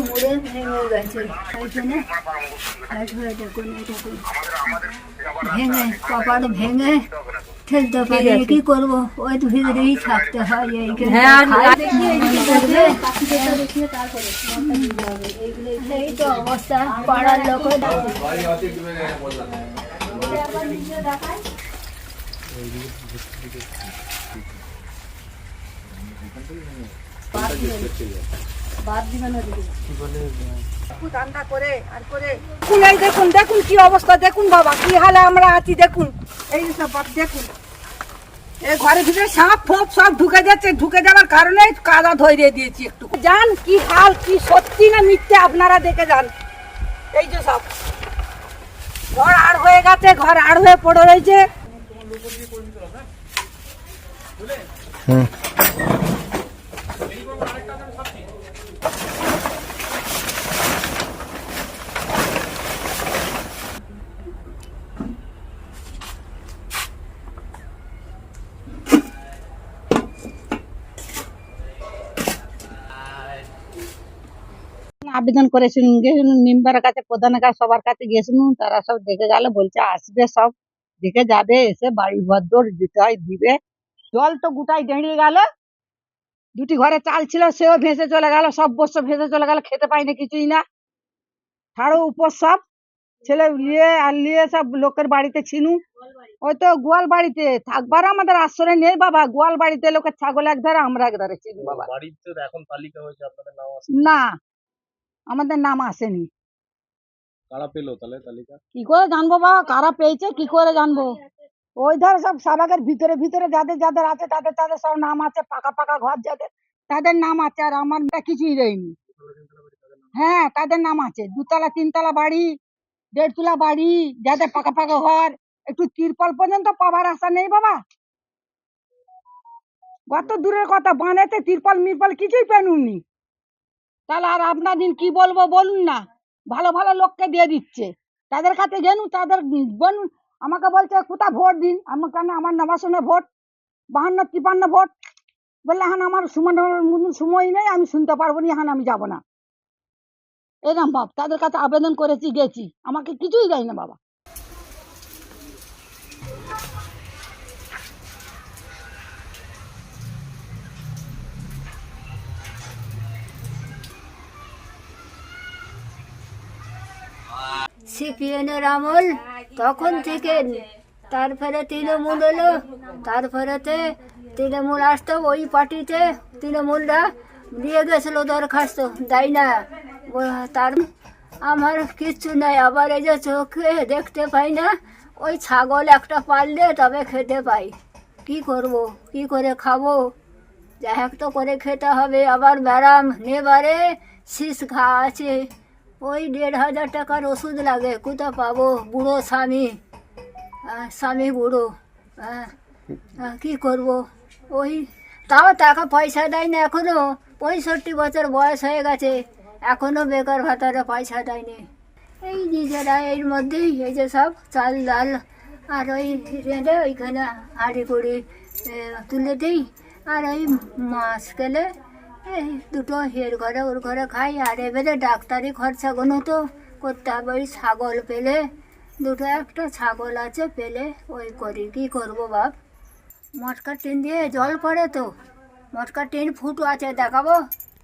মুড়ে ভেঙে গেছে ভেঙে কপাল ভেঙে ঠেলতে পারি কি করবো ওই তো ভিতরেই থাকতে হয় এই তো অবস্থা পাড়ার লোক দেখুন দেখুন কি অবস্থা দেখুন বাবা কি হালে আমরা আছি দেখুন এই সব দেখুন এই ঘরের ভিতরে সাপ ফোপ সব ঢুকে যাচ্ছে ঢুকে যাওয়ার কারণে কাদা ধরিয়ে দিয়েছি একটু যান কি হাল কি সত্যি না মিথ্যে আপনারা দেখে যান এই যে সব ঘর আড় হয়ে গেছে ঘর আড় হয়ে পড়ে রয়েছে আবেদন করেছিলেন মেম্বারের কাছে প্রধানের কাছে সবার কাছে গেছিলাম তারা সব দেখে গেল বলছে আসবে সব দেখে যাবে এসে বাড়ি ভদ্র দিবে জল তো গোটাই দাঁড়িয়ে গেল দুটি ঘরে চাল ছিল সেও ভেসে চলে গেল সব বস্য ভেসে চলে গেল খেতে পাইনি কিছুই না ছাড়ো উপর সব ছেলে নিয়ে সব লোকের বাড়িতে ছিনু ওই তো গোয়াল বাড়িতে থাকবার আমাদের আশ্রয় নেই বাবা গোয়াল বাড়িতে লোকের ছাগল একধারে আমরা একধারে ছিনু বাবা এখন তালিকা হয়েছে আপনাদের নাম আছে না আমাদের নাম আসেনি কারা পেলো তাহলে তালিকা কি করে জানবো বাবা কারা পেয়েছে কি করে জানবো ওই ধর সব সাবাগের ভিতরে ভিতরে যাদের যাদের আছে তাদের তাদের সব নাম আছে পাকা পাকা ঘর যাদের তাদের নাম আছে আর আমার কিছুই দেয়নি হ্যাঁ তাদের নাম আছে 2 তলা 3 তলা বাড়ি 1.5 তলা বাড়ি যাদের পাকা পাকা ঘর একটু তিরপল পর্যন্ত পাবার আশা নেই বাবা কত দূরের কথা বানাতে তিরপল মিরপল কিছুই পেনুনি তাহলে আর আপনাদের কি বলবো বলুন না ভালো ভালো লোককে দিয়ে দিচ্ছে তাদের কাছে গেলু তাদের আমাকে বলছে কোথা ভোট দিন আমার নবাসনে ভোট 52-53 ভোট বললে হ্যাঁ আমার সময় নেই আমি শুনতে পারবো না হ্যাঁ আমি যাবো না এরকম ভাব তাদের কাছে আবেদন করেছি গেছি আমাকে কিছুই দেয় না বাবা সিপিএনের আমল তখন থেকে তারপরে তৃণমূল এলো তারপরেতে তৃণমূল আসতো ওই পার্টিতে তৃণমূলরা দিয়ে গেছিলো দরখাস্ত দেয় না তার আমার কিচ্ছু নাই আবার এই যে চোখে দেখতে পাই না ওই ছাগল একটা পাললে তবে খেতে পাই কি করব কি করে খাবো যা একটা করে খেতে হবে আবার ব্যারাম নেবারে শীষ ঘা আছে ওই 1,500 টাকার ওষুধ লাগে কোথা পাবো বুড়ো স্বামী বুড়ো কি করব ওই তাও টাকা পয়সা দেয় না এখনো 65 বছর বয়স হয়ে গেছে এখনো বেকার ভাতারে পয়সা দেয়নি এই নিজেরা এর মধ্যেই এই যে সব চাল ডাল আর ওই রেঁধে ওইখানে হাঁড়ি কুড়ি তুলে দিই আর ওই মাছ গেলে এই দুটো এর ঘরে ওর ঘরে খাই আর এবারে ডাক্তারি খরচাগুলো তো করতে হবে ওই ছাগল পেলে দুটো একটা ছাগল আছে পেলে ওই করি কি করবো বাপ মটকা টিন দিয়ে জল পড়ে তো মটকা টিন ফুটো আছে দেখাবো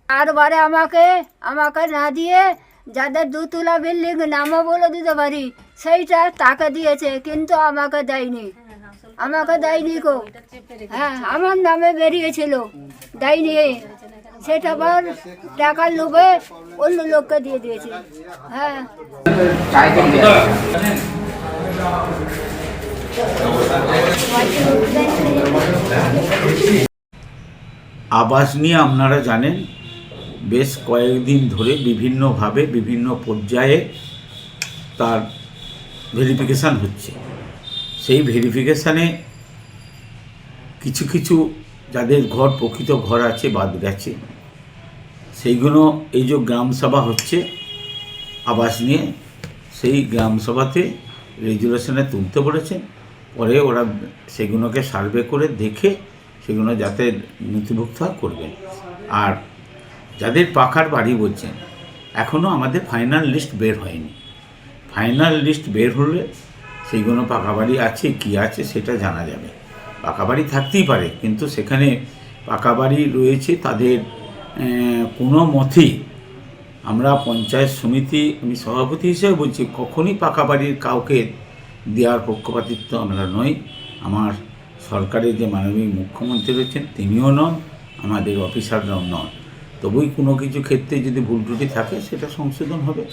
আর বারে আমাকে না দিয়ে যাদের 2 তলা বিল্ডিং নামও বলে দিতে পারি সেইটা তাকে দিয়েছে কিন্তু আমাকে দেয়নি গো হ্যাঁ আমার নামে বেরিয়েছিল দেয়নি সেটা আবার টাকার লোভে অন্য লোককে দিয়ে দিয়েছে হ্যাঁ আবাস নিয়ে আপনারা জানেন বেশ কয়েকদিন ধরে বিভিন্নভাবে বিভিন্ন পর্যায়ে তার ভেরিফিকেশান হচ্ছে সেই ভেরিফিকেশানে কিছু কিছু যাদের ঘর প্রকৃত ঘর আছে বাদ গেছে সেইগুলো এই যে গ্রামসভা হচ্ছে আবাস নিয়ে সেই গ্রামসভাতে রেজুলেশনে তুলতে বলেছে পরে ওরা সেগুলোকে সার্ভে করে দেখে সেগুলো যাতে নথিভুক্ত হয় করবেন। আর যাদের পাকার বাড়ি বলছেন, এখনও আমাদের ফাইনাল লিস্ট বের হয়নি। ফাইনাল লিস্ট বের হলে সেইগুলো পাকা বাড়ি আছে কি আছে সেটা জানা যাবে। পাকা বাড়ি থাকতেই পারে, কিন্তু সেখানে পাকা বাড়ি রয়েছে তাদের কোনো মতেই আমরা পঞ্চায়েত সমিতি, আমি সভাপতি হিসেবে বলছি, কখনই পাকা বাড়ির কাউকে দেওয়ার পক্ষপাতিত্ব আমরা নই। আমার সরকারের যে মাননীয় মুখ্যমন্ত্রী রয়েছেন তিনিও নন, আমাদের অফিসাররাও নন। তবুই কোনো কিছু ক্ষেত্রে যদি ভুল ত্রুটি থাকে সেটা সংশোধন হবে।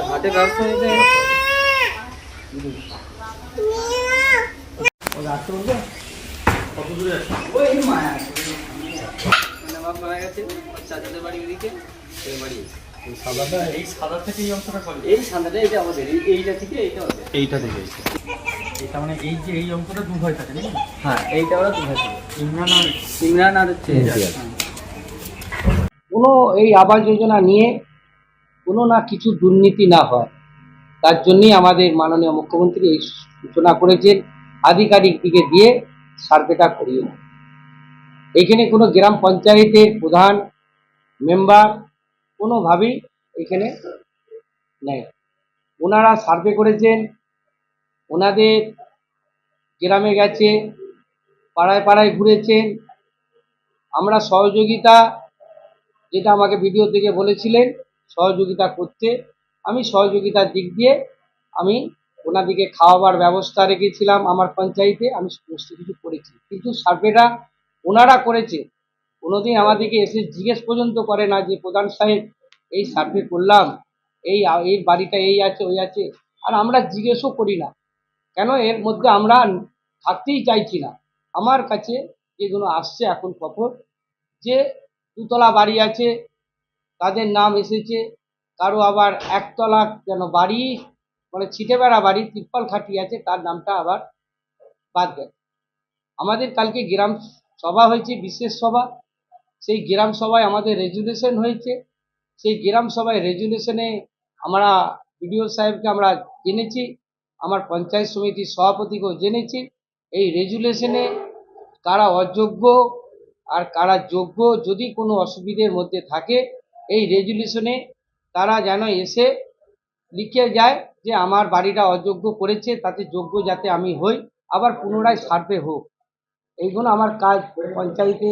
হাটে ব্যবসা হয়েছে মারা গেছে চাচাদের বাড়ি ওদিকে এই বাড়ি এই সাদাটা, এই সাদা থেকে এই অংশটা করে, এই সামনেটা এটা আমাদের এইটা থেকে এইটা আমাদের এইটা থেকে এটা মানে এই যে এই অংশটা দু ভাই থাকে নাকি? হ্যাঁ এইটা ওরা দুটো ইমরান আর হচ্ছে কোনো এই আবাস যোজনা নিয়ে কোনো না কিছু দুর্নীতি না হয়, তার জন্যই আমাদের মাননীয় মুখ্যমন্ত্রী এই সূচনা করেছেন আধিকারিক দিকে দিয়ে সার্ভেটা করিয়ে। এখানে কোনো গ্রাম পঞ্চায়েতের প্রধান মেম্বার কোনোভাবেই এখানে নেই। ওনারা সার্ভে করেছেন, ওনাদের গ্রামে গেছে, পাড়ায় পাড়ায় ঘুরেছেন। আমরা সহযোগিতা, যেটা আমাকে ভিডিও থেকে বলেছিলেন সহযোগিতা করতে, আমি সহযোগিতার দিক দিয়ে আমি ওনাদিকে খাওয়াবার ব্যবস্থা রেখেছিলাম আমার পঞ্চায়েতে, আমি সমস্ত কিছু করেছি। কিন্তু সার্ভেটা ওনারা করেছে, কোনোদিন আমাদেরকে এসে জিজ্ঞেস পর্যন্ত করে না যে প্রধান সাহেব এই সার্ভে করলাম, এই বাড়িটা এই আছে ওই আছে, আর আমরা জিজ্ঞেসও করি না। কেন এর মধ্যে আমরা থাকতেই চাইছি না। আমার কাছে যেগুলো আসছে এখন খবর যে দুতলা বাড়ি আছে, তাদের নাম এসেছে, কারো আবার একতলা যেন বাড়ি মানে ছিটে বেড়া বাড়ি তিরপাল খাটি আছে, তার নামটা আবার বাদ দেয়। আমাদের কালকে গ্রাম সভা হয়েছে, বিশেষ সভা। সেই গ্রাম সভায় আমাদের রেজুলেশন হয়েছে। সেই গ্রাম সভায় রেজুলেশনে আমরা বিডিও সাহেবকে আমরা জেনেছি, আমার পঞ্চায়েত সমিতির সভাপতিকেও জেনেছি। এই রেজুলেশনে কারা অযোগ্য আর কারা যোগ্য, যদি কোনো অসুবিধের মধ্যে থাকে এই রেজুলেশনে তারা যেন এসে লিখে যায় যে আমার বাড়িটা অযোগ্য করেছে, তাতে যোগ্য যাতে আমি হই, আবার পুনরায় সার্ভে হোক। এইগুলো আমার কাজ পঞ্চায়েতে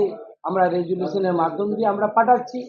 আমরা রেজুলেশনের মাধ্যম দিয়ে আমরা পাঠাচ্ছি।